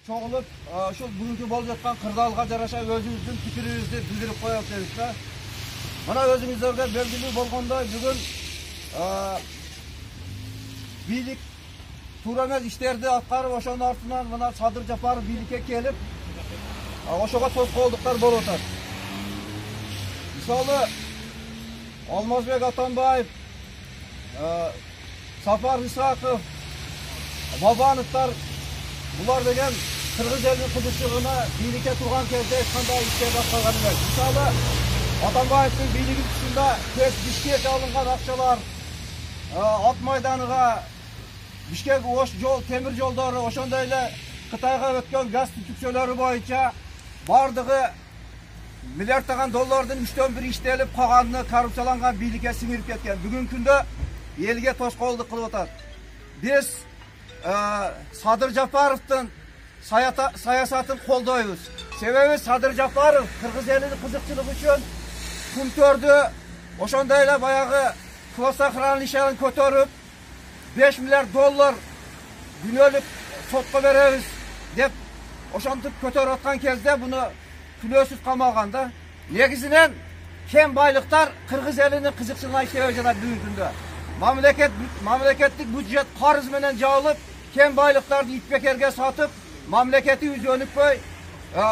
Çoğulup şu bugünkü bol жатқан qırdalga жараша өзүбүздүн пикирибизди билдирип коелук дедик да. Мына өзүңүздөргө белгилүү болгондой бүгүн бийлик туура эмес иштерди аткарып, ошонун артынан мына Садыр Жапаров бийликке келип, ошого тоскоолдуктар болуп атат. Мисалы, Алмазбек Атамбаев, Сапар Исаков, Бабановтар, булар деген кыргыз элинин кызыкчылыгына бийликке турган кезде эч кандай иштерди аткарган эмес. Мисалы, Атамбаевдин бийлиги тушунда Бишкекке алынган акчалар, Ат майданыга, Бишкек Ош жол, темир жолдору, ошондой эле Кытайга өткөн газ түтүкчөлөрү боюнча бардыгы миллиарддаган доллардын 3/1 иштелип калганын коррупцияланган бийликке сиңирип кеткен. Бүгүнкү күндө элге тоскоолдук кылып атат. Биз Садыр Жапаровдун саясатын колдойбуз. Себеби Садыр Жапаров кыргыз элинин кызыкчылыгы үчүн Кумтөрдү ошондой эле баягы хвостохранилищаны көтөрүп 5 миллиард доллар дүйнөлүк сотко беребиз деп ошентип көтөрүп аткан кезде буну күнөөсүз камалган да. Негизинен кем байлыктар кыргыз элинин кызыкчылыгына иштебей жатат бүгүнкү күндө. Мамлекеттик бюджет карыз менен жабылып, кем байлыктарды итбекерге сатып, мамлекетибиз өнүкпөй,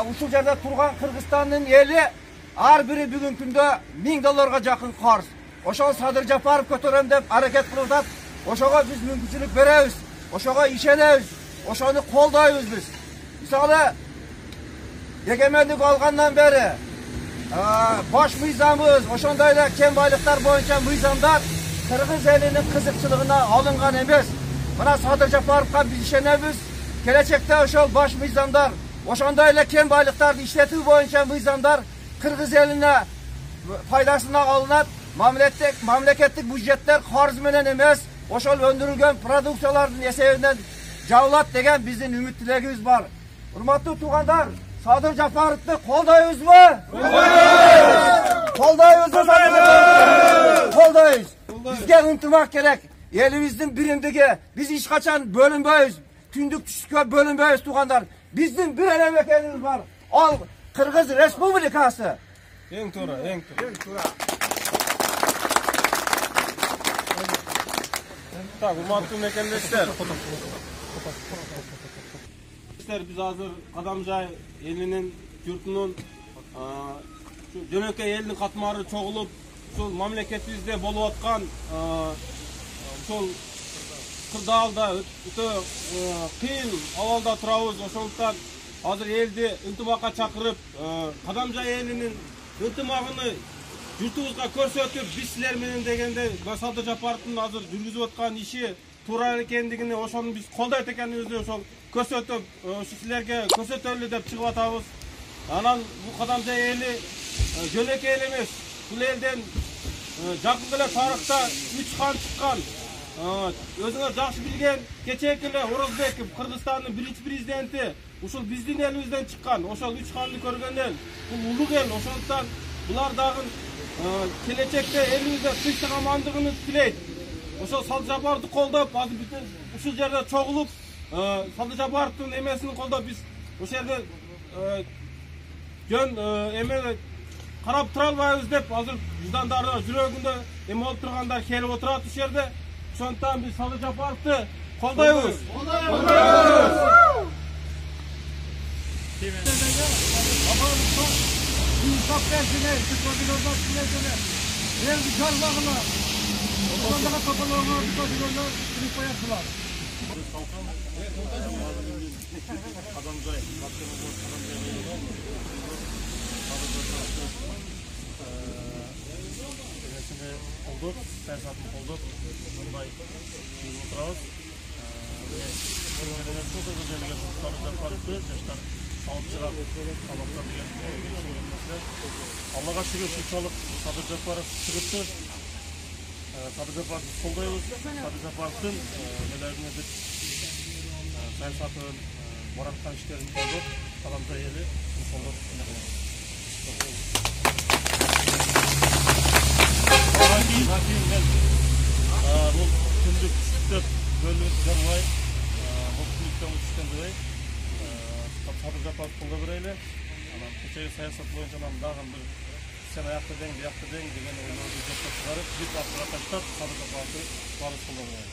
ушул жерде турган Кыргызстандын эли ар бири бүгүнкү күндө 1000 долларга жакын карыз. Ошол Садыр Жапаров көтөрөм деп аракет кылып атат. Ошого биз мүмкүнчүлүк беребиз. Ошого ишенебиз. Ошону колдойбуз биз. Мисалы, эгемендик алгандан бери баш мыйзамыбыз, ошондой эле кем байлыктар боюнча мыйзамдар кыргыз элинин кызыкчылыгына алынган эмес. Мына Садыр Жапаровго биз ишенебиз. Келечекте ошол баш мыйзамдар, ошондой эле кем байлыктарды иштетүү боюнча мыйзамдар кыргыз элине пайдасына алынат. Мамлекеттик бюджеттер карыз менен эмес, ошол өндүрүлгөн продукциялардын эсебинен жабылат деген биздин үмүт тилегибиз бар. Урматтуу туугандар, Садыр Жапаровду колдойбузбу? Колдойбузбу? Колдойбуз. Бизге ынтымак керек. Элибиздин биримдиги, биз эч качан бөлүнбөйбүз. Түндүк түштүккө бөлүнбөйбүз туугандар. Биздин бир эле мекенибиз бар. Ал Кыргыз Республикасы. Эң туура, эң туура. Так, урматтуу мекендештер. Биз азыр Кадамжай элинин журтунун жөнөкөй элдин катмары чогулуп, ушул мамлекетибизде болуп аткан ушул кырдаалда өтө кыйын абалда турабыз. Ошондуктан азыр элди ынтымакка чакырып, Кадамжай элинин ынтымагын журтубузга көрсөтүп, биз силер менен дегенде Садыр Жапаровдун азыр жүргүзүп аткан иши туура экендигини, ошону биз колдойт экенибизди ошол көрсөтүп, ушу силерге көрсөтөлү деп чыгып атабыз. Анан бул Кадамжай эли жөнөкөй эл эмес. Бул элден жакын эле тарыхта 3 хан чыккан. Өзүңөр жакшы билген кечээки эле Орозбеков, Кыргызстандын биринчи президенти, ушул биздин элибизден чыккан. Ошол 3 ханды көргөн эл, бул улуг эл. Ошондуктан булар дагы келечекте элибизде тынчтык амандыгын тилейт. Ошол Садыр Жапаровду колдоп, азыр бүтүн ушул жерде чогулуп, Садыр Жапаровдун эмесин колдоп, биз ошол жерде жөн эме карап тура албайбыз деп азыр жыдандары жүрөгүндө эме болуп тургандар келип отурат ушул жерде. Ошондуктан биз Садыр Жапаровду колдойбуз. Колдоп, саясатын колдоп, мындай отурабыз. Садыр Жапаровду жаштар алып чыгат, сабактар деген Аллага шүгүр ушунчалык Садыр Жапаров чыгыпты. Садыр Жапаровду колдойбуз. Садыр Жапаровдун элерин биз саясатын, бараткан иштерин колдоп, Кадамжай эли колдоп бұл күндік түштіп бөліп жарылай, бұл күндіктен түштен дұрай, Садыр Жапаровды колдой берели. Анан кечеги саясат боюнча дагы бир сен аякта дең, биякта дең деген ойлорду жоққа чыгарып, бүт артына таштап Садыр Жапаровды баары колдой берели.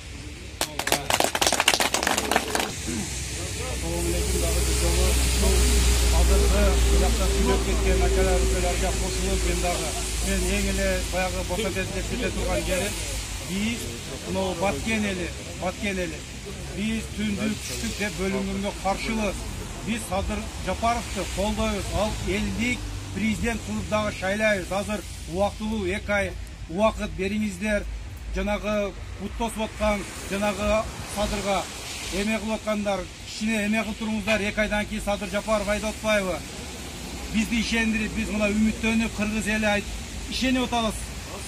Ошол менен дагы бир жолу азыркы биякта сүйлөп кеткен акаларга кошулуп мен эң эле баягы босот эзилеп кете турган жерим биз мына баткен эли биз түндүк түштүк деп бөлүнгөнгө каршыбыз. Биз Садыр Жапаровду колдойбуз. Ал элдик президент кылып дагы шайлайбыз. Азыр убактылуу 2 ай убакыт бериңиздер. Жанагы бут тосуп аткан жанагы Садырга эме кылып аткандар, кичине эме кылып туруңуздар. 2 айдан кийин Садыр Жапаров айдап атпайбы? Бизди ишендирип, биз мына үмүттөнүп, кыргыз эли ишенип атабыз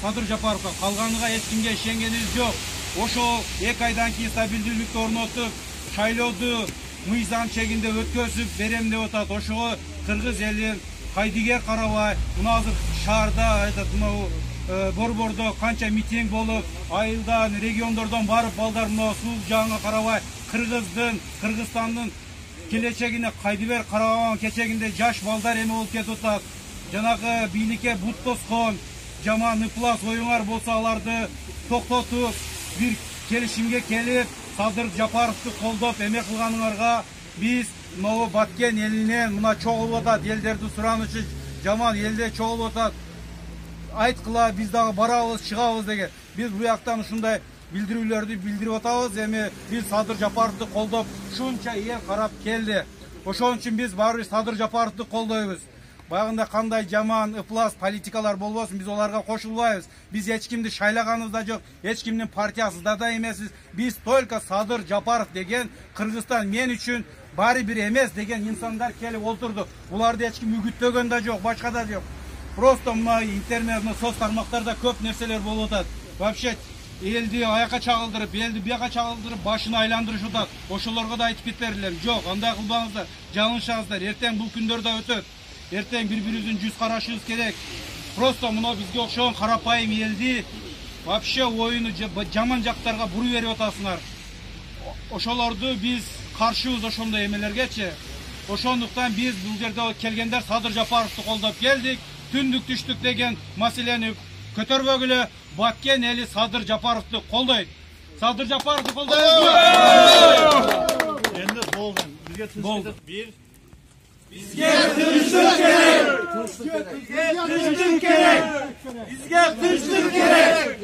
Садыр Жапаровго. Калганыга эч кимге ишенгенибиз жок. Ошол 2 айдан кийин стабилдүүлүктү орнотуп, шайлооду мыйзам чегинде өткөзүп берем деп атат. Ошого кыргыз эли кайдыгер карабай, мына азыр шаарда мына Борбордо канча митинг болуп, айылдан, региондордон барып балдар мына суу жаңга карабай, Кыргызстандын келечегине кайдыгер карабаган кечегинде жаш балдар эме болуп кетип атат. Жанагы бийликке бут тоскон, жаман ыплас оюңар болсо аларды токтотуп, бир келишимге келип, Садыр Жапаровду колдоп эме кылганыңарга биз могу баткен элинен мына чогулуп атат, элдерди суранычы жаман, элде чогулуп атат. Айткыла биз дагы барабыз, чыгабыз деген. Биз бу жактан ушундай билдирүүлөрдү билдирип атабыз. Эми биз Садыр Жапаровду колдоп ушунча эл карап келди. Ошон үчүн биз баарыбыз Садыр Жапаровду колдойбуз. Баягында кандай жаман ыплас политикалар болбосун, биз оларга кошулбайбыз. Биз эч кимди шайлаганыбыз да жок, эч кимдин партиясында да эмесиз. Биз только Садыр Жапаров деген Кыргызстан мен үчүн баары бир эмес деген инсандар келип отурду. Буларды эч ким үгүттөгөн да жок, башка да жок. Просто мына интернет, соц тармактарда көп нерселер болуп атат. Вообще элди аяка чагылдырып, элди бияка чагылдырып, башын айландырышып атат. Ошолорго да айтып кетерлер. Жок, андай кылбаңыздар, жаңылышасыздар. Эртең бул күндөр да өтөт. Эртең бири-бирибиздин жүз карашыбыз керек. Просто мына бизге окшогон карапайым элди вообще оюну жаман жактарга буруп берип атасыңар. Ошолорду биз каршыбыз ошондой эмелергечи. Ошондуктан биз бул жерде келгендер Садыр Жапаровду колдоп келдик. Түндүк түштүк деген маселени көтөрбөгүлө, баткен эли Садыр Жапаровду колдойт. Садыр Жапаровду колдойбузбу? Энди болду. Бизге тынчтык бир. Bizge tınçlık gerek. Bizge tınçlık gerek.